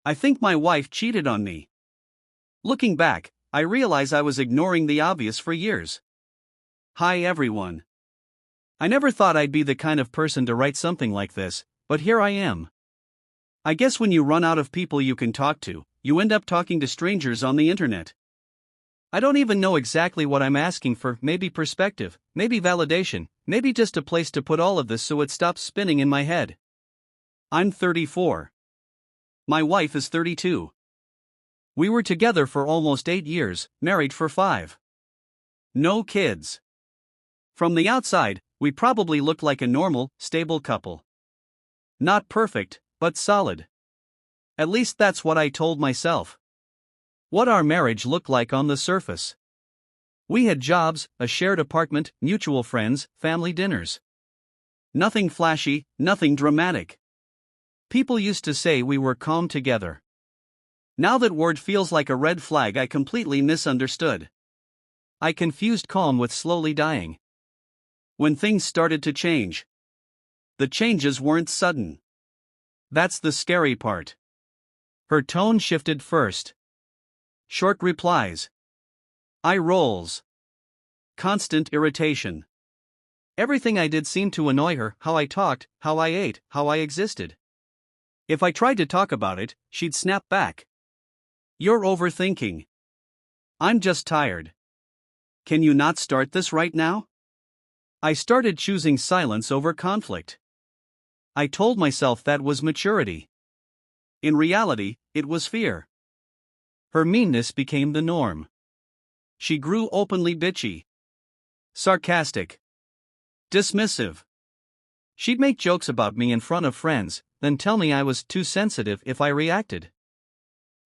I think my wife cheated on me. Looking back, I realize I was ignoring the obvious for years. Hi everyone. I never thought I'd be the kind of person to write something like this, but here I am. I guess when you run out of people you can talk to, you end up talking to strangers on the internet. I don't even know exactly what I'm asking for, maybe perspective, maybe validation, maybe just a place to put all of this so it stops spinning in my head. I'm 34. My wife is 32. We were together for almost 8 years, married for 5. No kids. From the outside, we probably looked like a normal, stable couple. Not perfect, but solid. At least that's what I told myself. What our marriage looked like on the surface. We had jobs, a shared apartment, mutual friends, family dinners. Nothing flashy, nothing dramatic. People used to say we were calm together. Now that word feels like a red flag I completely misunderstood. I confused calm with slowly dying. When things started to change. The changes weren't sudden. That's the scary part. Her tone shifted first. Short replies. Eye rolls. Constant irritation. Everything I did seemed to annoy her, how I talked, how I ate, how I existed. If I tried to talk about it, she'd snap back. You're overthinking. I'm just tired. Can you not start this right now? I started choosing silence over conflict. I told myself that was maturity. In reality, it was fear. Her meanness became the norm. She grew openly bitchy. Sarcastic. Dismissive. She'd make jokes about me in front of friends, then tell me I was too sensitive if I reacted.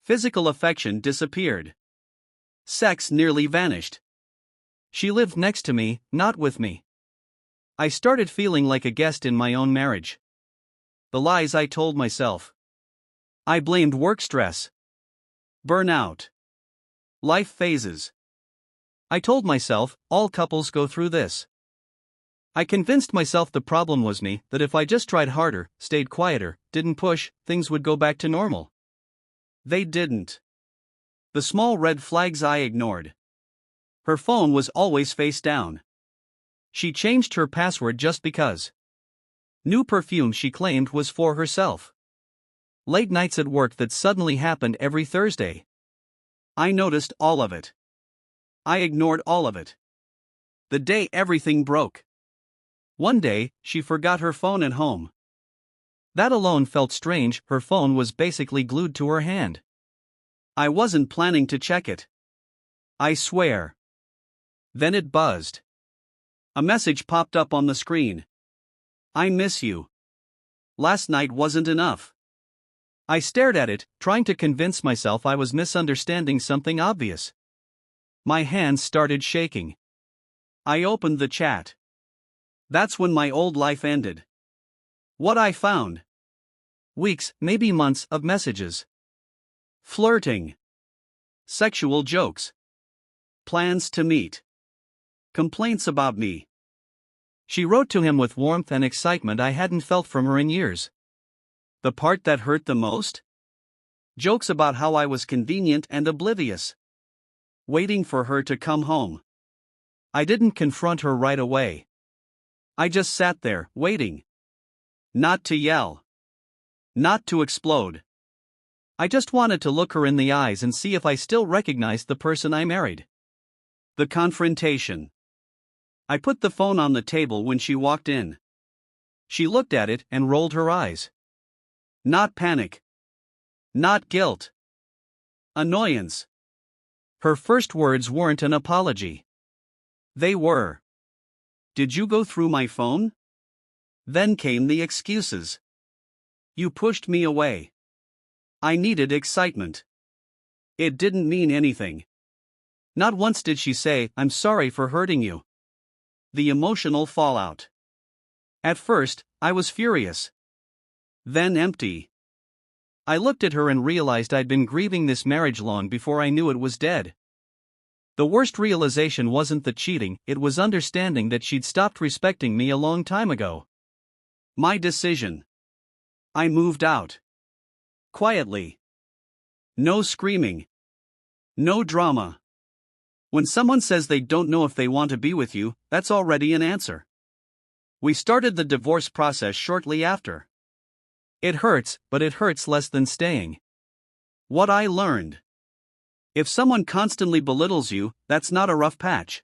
Physical affection disappeared. Sex nearly vanished. She lived next to me, not with me. I started feeling like a guest in my own marriage. The lies I told myself. I blamed work stress. Burnout. Life phases. I told myself, all couples go through this. I convinced myself the problem was me, that if I just tried harder, stayed quieter, didn't push, things would go back to normal. They didn't. The small red flags I ignored. Her phone was always face down. She changed her password just because. New perfume she claimed was for herself. Late nights at work that suddenly happened every Thursday. I noticed all of it. I ignored all of it. The day everything broke. One day, she forgot her phone at home. That alone felt strange, her phone was basically glued to her hand. I wasn't planning to check it. I swear. Then it buzzed. A message popped up on the screen. I miss you. Last night wasn't enough. I stared at it, trying to convince myself I was misunderstanding something obvious. My hands started shaking. I opened the chat. That's when my old life ended. What I found. Weeks, maybe months, of messages. Flirting. Sexual jokes. Plans to meet. Complaints about me. She wrote to him with warmth and excitement I hadn't felt from her in years. The part that hurt the most? Jokes about how I was convenient and oblivious. Waiting for her to come home. I didn't confront her right away. I just sat there, waiting. Not to yell. Not to explode. I just wanted to look her in the eyes and see if I still recognized the person I married. The confrontation. I put the phone on the table when she walked in. She looked at it and rolled her eyes. Not panic. Not guilt. Annoyance. Her first words weren't an apology. They were. Did you go through my phone? Then came the excuses. You pushed me away. I needed excitement. It didn't mean anything. Not once did she say, I'm sorry for hurting you. The emotional fallout. At first, I was furious. Then empty. I looked at her and realized I'd been grieving this marriage long before I knew it was dead. The worst realization wasn't the cheating, it was understanding that she'd stopped respecting me a long time ago. My decision. I moved out. Quietly. No screaming. No drama. When someone says they don't know if they want to be with you, that's already an answer. We started the divorce process shortly after. It hurts, but it hurts less than staying. What I learned. If someone constantly belittles you, that's not a rough patch.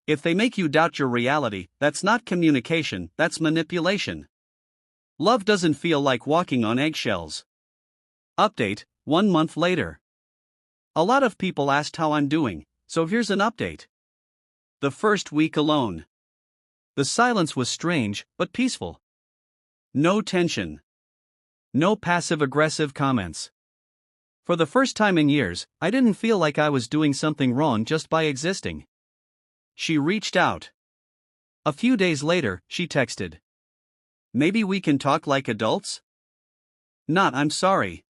If they make you doubt your reality, that's not communication, that's manipulation. Love doesn't feel like walking on eggshells. Update, 1 month later. A lot of people asked how I'm doing, so here's an update. The first week alone. The silence was strange, but peaceful. No tension. No passive-aggressive comments. For the first time in years, I didn't feel like I was doing something wrong just by existing. She reached out. A few days later, she texted. Maybe we can talk like adults? Not I'm sorry.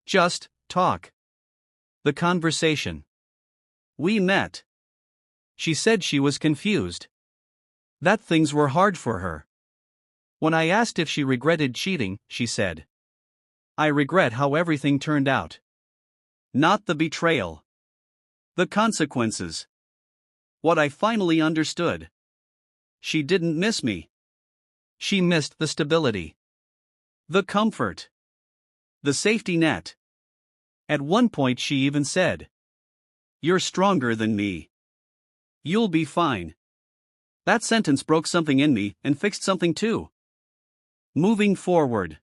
Just talk. The conversation. We met. She said she was confused. That things were hard for her. When I asked if she regretted cheating, she said, I regret how everything turned out. Not the betrayal. The consequences. What I finally understood. She didn't miss me. She missed the stability. The comfort. The safety net. At one point she even said, You're stronger than me. You'll be fine. That sentence broke something in me and fixed something too. Moving forward.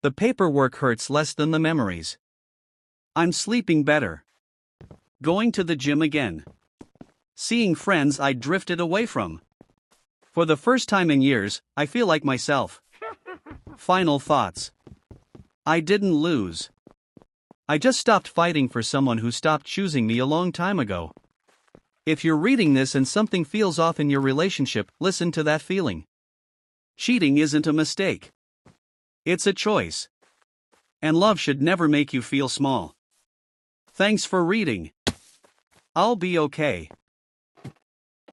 The paperwork hurts less than the memories. I'm sleeping better. Going to the gym again. Seeing friends I drifted away from. For the first time in years, I feel like myself. Final thoughts. I didn't lose. I just stopped fighting for someone who stopped choosing me a long time ago. If you're reading this and something feels off in your relationship, listen to that feeling. Cheating isn't a mistake. It's a choice. And love should never make you feel small. Thanks for reading. I'll be okay.